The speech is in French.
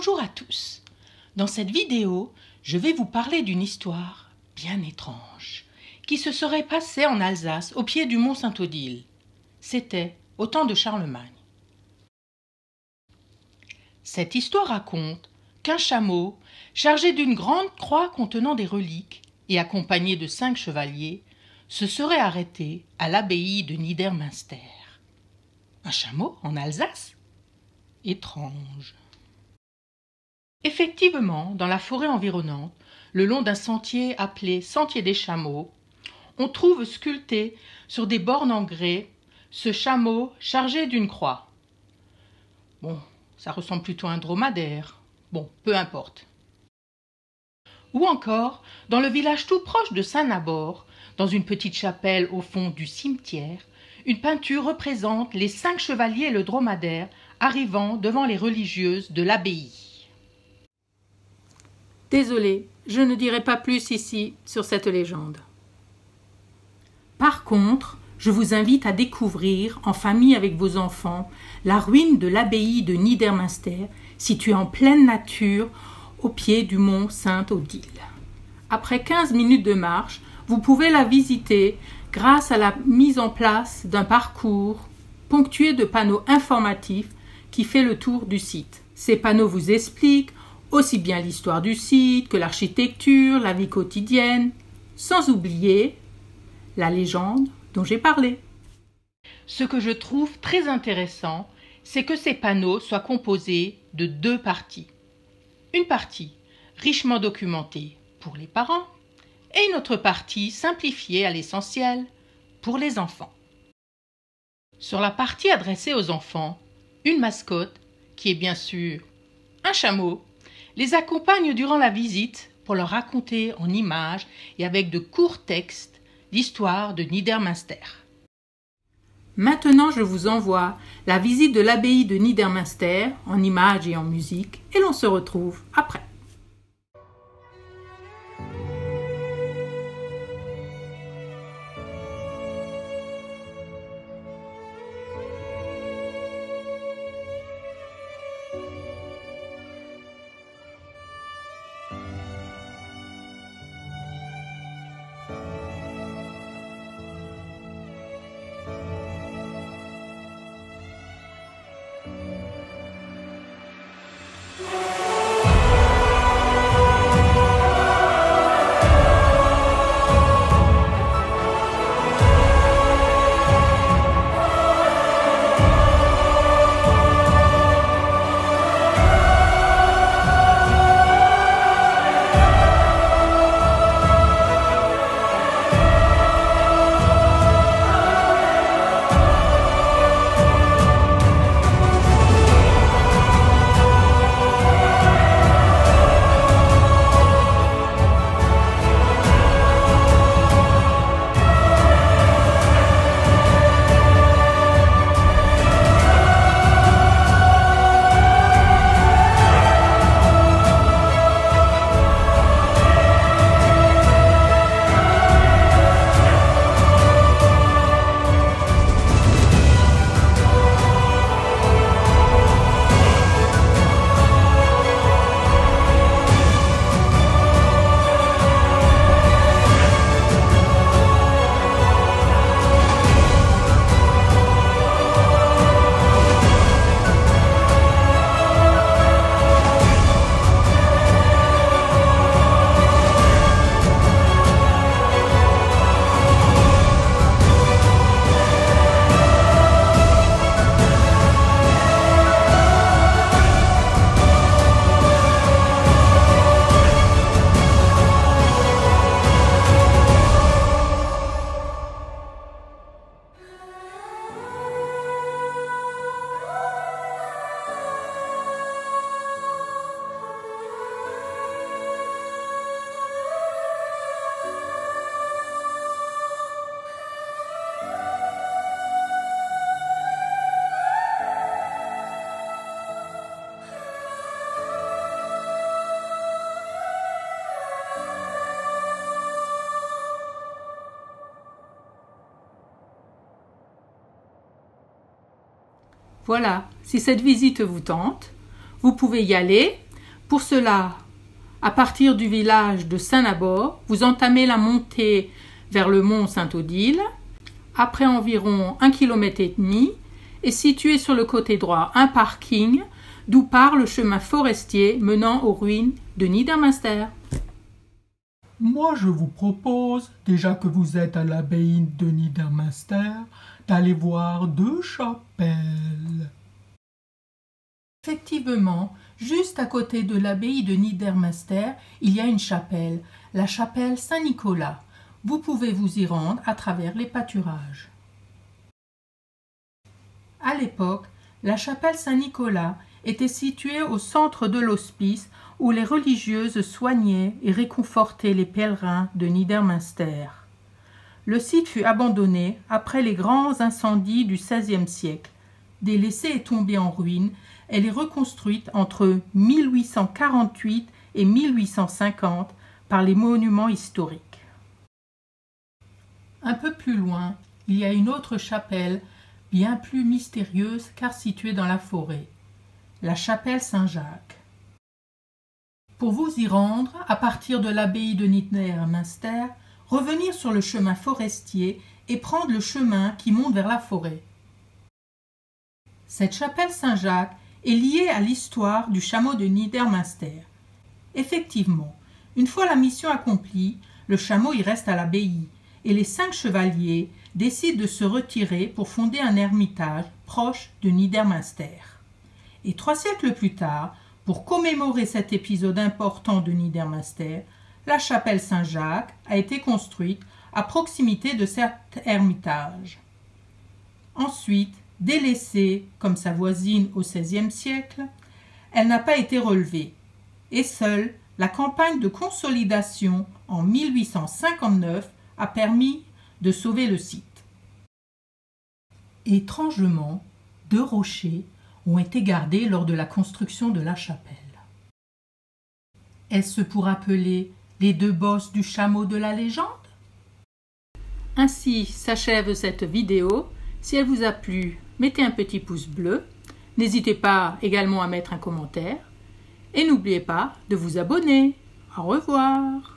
Bonjour à tous. Dans cette vidéo, je vais vous parler d'une histoire bien étrange qui se serait passée en Alsace au pied du mont Saint-Odile. C'était au temps de Charlemagne. Cette histoire raconte qu'un chameau, chargé d'une grande croix contenant des reliques et accompagné de 5 chevaliers, se serait arrêté à l'abbaye de Niedermünster. Un chameau en Alsace? Étrange. Effectivement, dans la forêt environnante, le long d'un sentier appelé Sentier des Chameaux, on trouve sculpté sur des bornes en grès ce chameau chargé d'une croix. Bon, ça ressemble plutôt à un dromadaire. Bon, peu importe. Ou encore, dans le village tout proche de Saint-Nabor, dans une petite chapelle au fond du cimetière, une peinture représente les 5 chevaliers et le dromadaire arrivant devant les religieuses de l'abbaye. Désolée, je ne dirai pas plus ici sur cette légende. Par contre, je vous invite à découvrir, en famille avec vos enfants, la ruine de l'abbaye de Niedermünster, située en pleine nature, au pied du mont Saint-Odile. Après 15 minutes de marche, vous pouvez la visiter grâce à la mise en place d'un parcours ponctué de panneaux informatifs qui fait le tour du site. Ces panneaux vous expliquent aussi bien l'histoire du site que l'architecture, la vie quotidienne, sans oublier la légende dont j'ai parlé. Ce que je trouve très intéressant, c'est que ces panneaux soient composés de 2 parties. Une partie richement documentée pour les parents et une autre partie simplifiée à l'essentiel pour les enfants. Sur la partie adressée aux enfants, une mascotte, qui est bien sûr un chameau, les accompagne durant la visite pour leur raconter en images et avec de courts textes l'histoire de Niedermünster. Maintenant, je vous envoie la visite de l'abbaye de Niedermünster en images et en musique et l'on se retrouve après. Voilà, si cette visite vous tente, vous pouvez y aller Pour cela, à partir du village de Saint-Nabor, vous entamez la montée vers le mont Saint-Odile. Après environ 1,5 km est situé sur le côté droit un parking d'où part le chemin forestier menant aux ruines de Niedermünster. Moi, je vous propose, déjà que vous êtes à l'abbaye de Niedermünster, d'aller voir 2 chapelles. Effectivement, juste à côté de l'abbaye de Niedermünster, il y a une chapelle, la chapelle Saint-Nicolas. Vous pouvez vous y rendre à travers les pâturages. À l'époque, la chapelle Saint-Nicolas était située au centre de l'hospice où les religieuses soignaient et réconfortaient les pèlerins de Niedermünster. Le site fut abandonné après les grands incendies du XVIe siècle. Délaissée et tombée en ruine, elle est reconstruite entre 1848 et 1850 par les monuments historiques. Un peu plus loin, il y a une autre chapelle, bien plus mystérieuse car située dans la forêt, la chapelle Saint-Jacques. Pour vous y rendre, à partir de l'abbaye de Niedermünster, revenir sur le chemin forestier et prendre le chemin qui monte vers la forêt. Cette chapelle Saint-Jacques est liée à l'histoire du chameau de Niedermünster. Effectivement, une fois la mission accomplie, le chameau y reste à l'abbaye et les 5 chevaliers décident de se retirer pour fonder un ermitage proche de Niedermünster. Et 3 siècles plus tard, pour commémorer cet épisode important de Niedermünster, la chapelle Saint-Jacques a été construite à proximité de cet ermitage. Ensuite, délaissée comme sa voisine au XVIe siècle, elle n'a pas été relevée, et seule la campagne de consolidation en 1859 a permis de sauver le site. Étrangement, 2 rochers ont été gardés lors de la construction de la chapelle. Est-ce pour rappeler les 2 bosses du chameau de la légende? Ainsi s'achève cette vidéo. Si elle vous a plu, mettez un petit pouce bleu. N'hésitez pas également à mettre un commentaire. Et n'oubliez pas de vous abonner. Au revoir.